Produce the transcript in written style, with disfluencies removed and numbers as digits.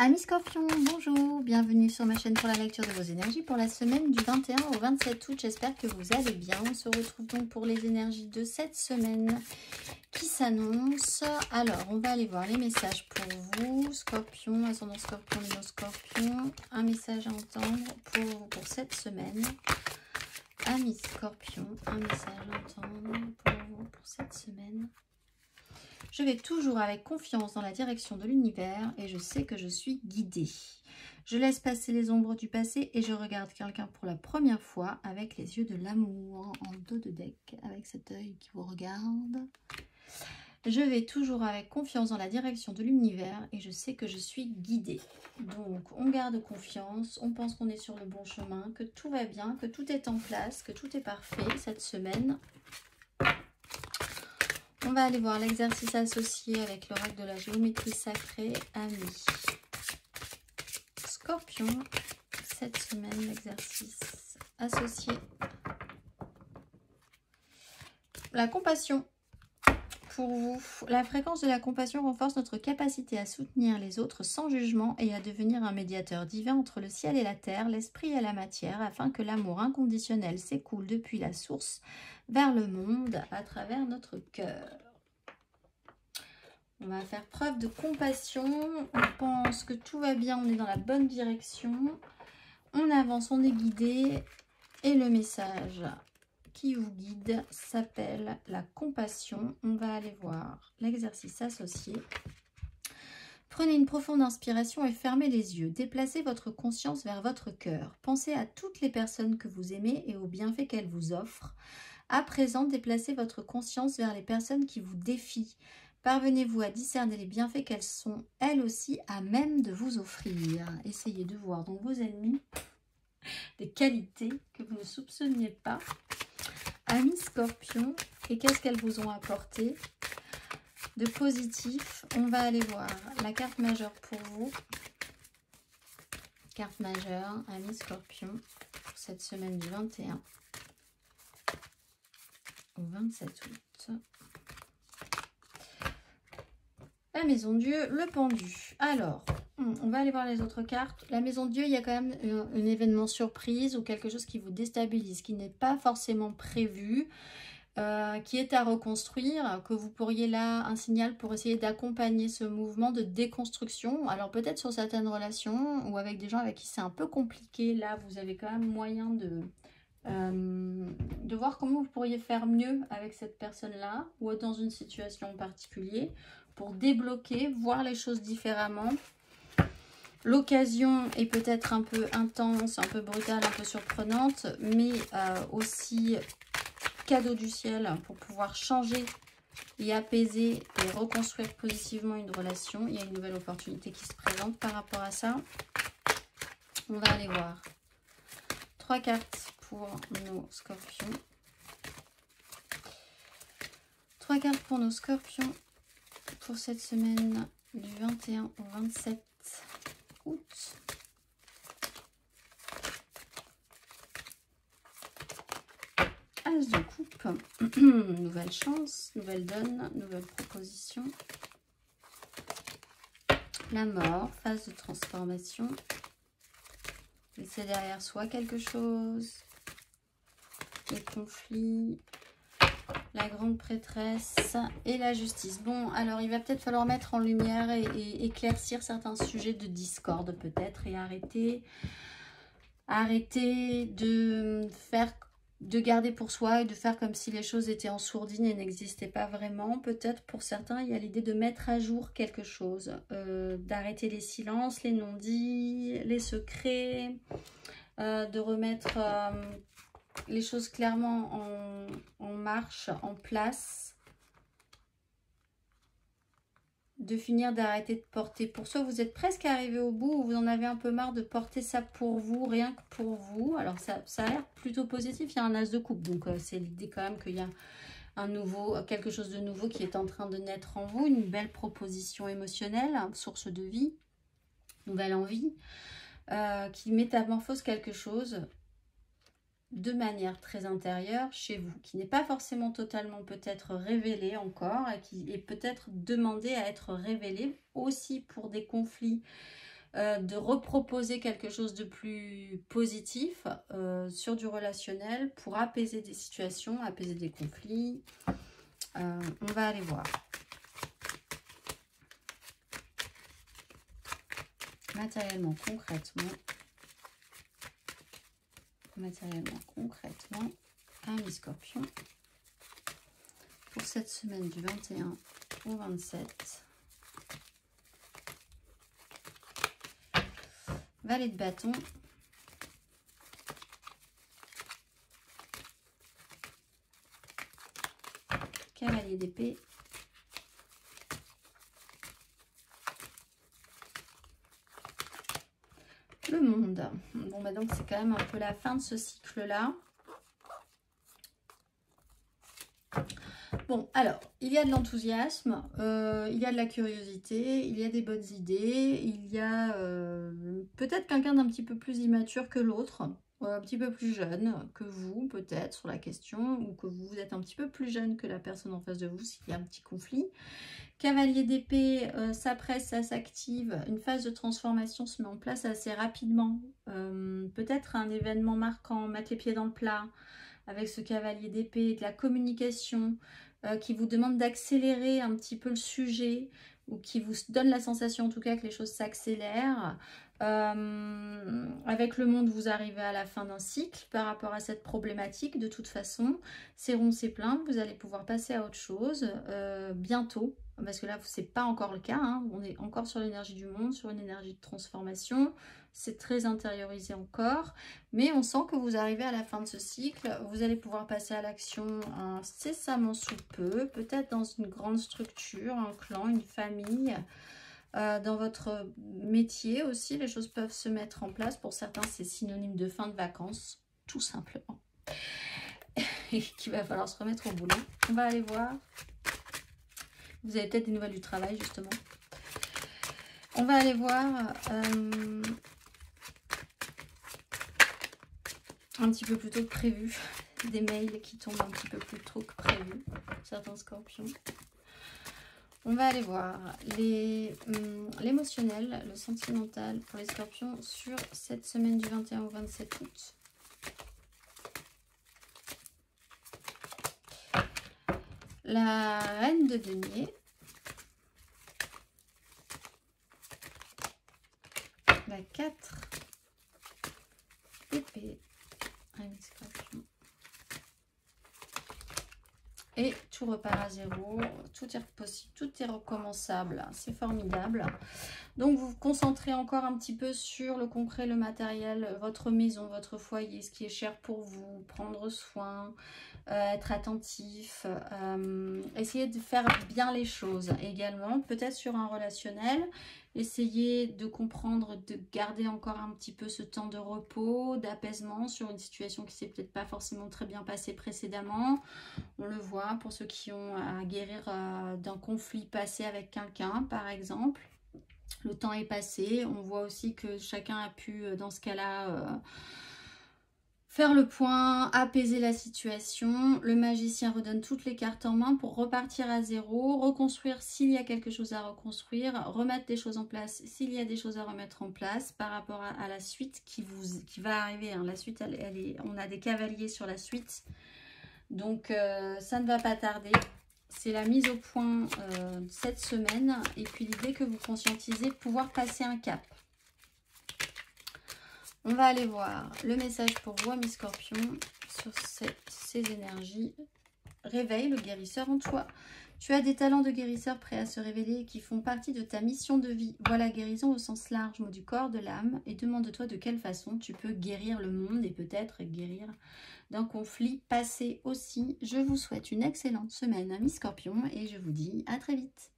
Amis Scorpions, bonjour, bienvenue sur ma chaîne pour la lecture de vos énergies pour la semaine du 21 au 27 août. J'espère que vous allez bien. On se retrouve donc pour les énergies de cette semaine qui s'annonce. Alors, on va aller voir les messages pour vous, Scorpion, ascendant Scorpion, les Scorpions. Un message à entendre pour cette semaine. Amis Scorpions, un message à entendre pour vous pour cette semaine. Je vais toujours avec confiance dans la direction de l'univers et je sais que je suis guidée. Je laisse passer les ombres du passé et je regarde quelqu'un pour la première fois avec les yeux de l'amour en dos de deck, avec cet œil qui vous regarde. Je vais toujours avec confiance dans la direction de l'univers et je sais que je suis guidée. Donc on garde confiance, on pense qu'on est sur le bon chemin, que tout va bien, que tout est en place, que tout est parfait cette semaine. On va aller voir l'exercice associé avec l'oracle de la géométrie sacrée, amis Scorpion. Cette semaine, l'exercice associé. La compassion. Pour vous, la fréquence de la compassion renforce notre capacité à soutenir les autres sans jugement et à devenir un médiateur divin entre le ciel et la terre, l'esprit et la matière, afin que l'amour inconditionnel s'écoule depuis la source vers le monde à travers notre cœur. On va faire preuve de compassion, on pense que tout va bien, on est dans la bonne direction, on avance, on est guidé et le message qui vous guide s'appelle la compassion. On va aller voir l'exercice associé. Prenez une profonde inspiration et fermez les yeux. Déplacez votre conscience vers votre cœur. Pensez à toutes les personnes que vous aimez et aux bienfaits qu'elles vous offrent. À présent, déplacez votre conscience vers les personnes qui vous défient. Parvenez-vous à discerner les bienfaits qu'elles sont, elles aussi, à même de vous offrir. Essayez de voir dans vos ennemis des qualités que vous ne soupçonniez pas. Amis Scorpions, et qu'est-ce qu'elles vous ont apporté de positif? On va aller voir la carte majeure pour vous. Carte majeure, amis Scorpions, pour cette semaine du 21 au 27 août. La maison Dieu, le pendu. Alors, on va aller voir les autres cartes. La maison Dieu, il y a quand même un événement surprise ou quelque chose qui vous déstabilise, qui n'est pas forcément prévu, qui est à reconstruire, que vous pourriez là, un signal pour essayer d'accompagner ce mouvement de déconstruction. Alors peut-être sur certaines relations ou avec des gens avec qui c'est un peu compliqué. Là, vous avez quand même moyen de voir comment vous pourriez faire mieux avec cette personne-là ou dans une situation en particulier, pour débloquer, voir les choses différemment. L'occasion est peut-être un peu intense, un peu brutale, un peu surprenante, mais aussi cadeau du ciel pour pouvoir changer et apaiser et reconstruire positivement une relation. Il y a une nouvelle opportunité qui se présente par rapport à ça. On va aller voir 3 cartes pour nos Scorpions. 3 cartes pour nos Scorpions pour cette semaine du 21 au 27 août. As de coupe, nouvelle chance, nouvelle donne, nouvelle proposition. La mort, phase de transformation. Laisser derrière soi quelque chose. Les conflits. La grande prêtresse et la justice. Bon, alors il va peut-être falloir mettre en lumière et éclaircir certains sujets de discorde peut-être et arrêter de garder pour soi et de faire comme si les choses étaient en sourdine et n'existaient pas vraiment. Peut-être pour certains, il y a l'idée de mettre à jour quelque chose, d'arrêter les silences, les non-dits, les secrets, de remettre les choses clairement en marche, en place, de finir d'arrêter de porter pour soi. Vous êtes presque arrivé au bout, vous en avez un peu marre de porter ça pour vous, rien que pour vous. Alors ça a l'air plutôt positif, il y a un as de coupe, donc c'est l'idée quand même qu'il y a quelque chose de nouveau qui est en train de naître en vous, une belle proposition émotionnelle, source de vie, nouvelle envie, qui métamorphose quelque chose de manière très intérieure chez vous, qui n'est pas forcément totalement peut-être révélé encore et qui est peut-être demandé à être révélé aussi pour des conflits de reproposer quelque chose de plus positif sur du relationnel pour apaiser des situations, apaiser des conflits. On va aller voir. Matériellement, concrètement, amis Scorpion, pour cette semaine du 21 au 27. Valet de bâton. Cavalier d'épée. Le monde. Bon, bah donc c'est quand même un peu la fin de ce cycle-là. Bon, alors, il y a de l'enthousiasme, il y a de la curiosité, il y a des bonnes idées, il y a peut-être quelqu'un d'un petit peu plus immature que l'autre, un petit peu plus jeune que vous, peut-être, sur la question, ou que vous êtes un petit peu plus jeune que la personne en face de vous, s'il y a un petit conflit. Cavalier d'épée, ça presse, ça s'active, une phase de transformation se met en place assez rapidement. Peut-être un événement marquant, mettre les pieds dans le plat, avec ce cavalier d'épée, de la communication, qui vous demande d'accélérer un petit peu le sujet, ou qui vous donne la sensation en tout cas que les choses s'accélèrent. Avec le monde, vous arrivez à la fin d'un cycle par rapport à cette problématique. De toute façon, c'est rond, c'est plein, vous allez pouvoir passer à autre chose bientôt, parce que là, c'est pas encore le cas, hein. On est encore sur l'énergie du monde, sur une énergie de transformation. C'est très intériorisé encore, mais on sent que vous arrivez à la fin de ce cycle. Vous allez pouvoir passer à l'action incessamment sous peu, peut-être dans une grande structure, un clan, une famille. Dans votre métier aussi, les choses peuvent se mettre en place. Pour certains, c'est synonyme de fin de vacances, tout simplement. Et qu'il va falloir se remettre au boulot. On va aller voir. Vous avez peut-être des nouvelles du travail, justement. On va aller voir un petit peu plus tôt que prévu. Des mails qui tombent un petit peu plus tôt que prévu. Certains scorpions. On va aller voir l'émotionnel, le sentimental pour les scorpions sur cette semaine du 21 au 27 août. La reine de denier. La 4 épée. Et tout repart à zéro, tout est possible, tout est recommençable, c'est formidable. Donc vous vous concentrez encore un petit peu sur le concret, le matériel, votre maison, votre foyer, ce qui est cher pour vous, prendre soin, être attentif, essayer de faire bien les choses également, peut-être sur un relationnel. Essayez de comprendre, de garder encore un petit peu ce temps de repos, d'apaisement sur une situation qui s'est peut-être pas forcément très bien passée précédemment. On le voit pour ceux qui ont à guérir d'un conflit passé avec quelqu'un, par exemple. Le temps est passé. On voit aussi que chacun a pu, dans ce cas-là, faire le point, apaiser la situation. Le magicien redonne toutes les cartes en main pour repartir à zéro, reconstruire s'il y a quelque chose à reconstruire, remettre des choses en place s'il y a des choses à remettre en place par rapport à la suite qui va arriver. Hein. La suite, on a des cavaliers sur la suite. Donc, ça ne va pas tarder. C'est la mise au point cette semaine. Et puis, l'idée que vous conscientisez pouvoir passer un cap. On va aller voir le message pour vous, amis scorpions, sur ces énergies. Réveille le guérisseur en toi. Tu as des talents de guérisseur prêts à se révéler et qui font partie de ta mission de vie. Voilà, guérison au sens large, mot du corps, de l'âme. Et demande-toi de quelle façon tu peux guérir le monde et peut-être guérir d'un conflit passé aussi. Je vous souhaite une excellente semaine, amis scorpions, et je vous dis à très vite.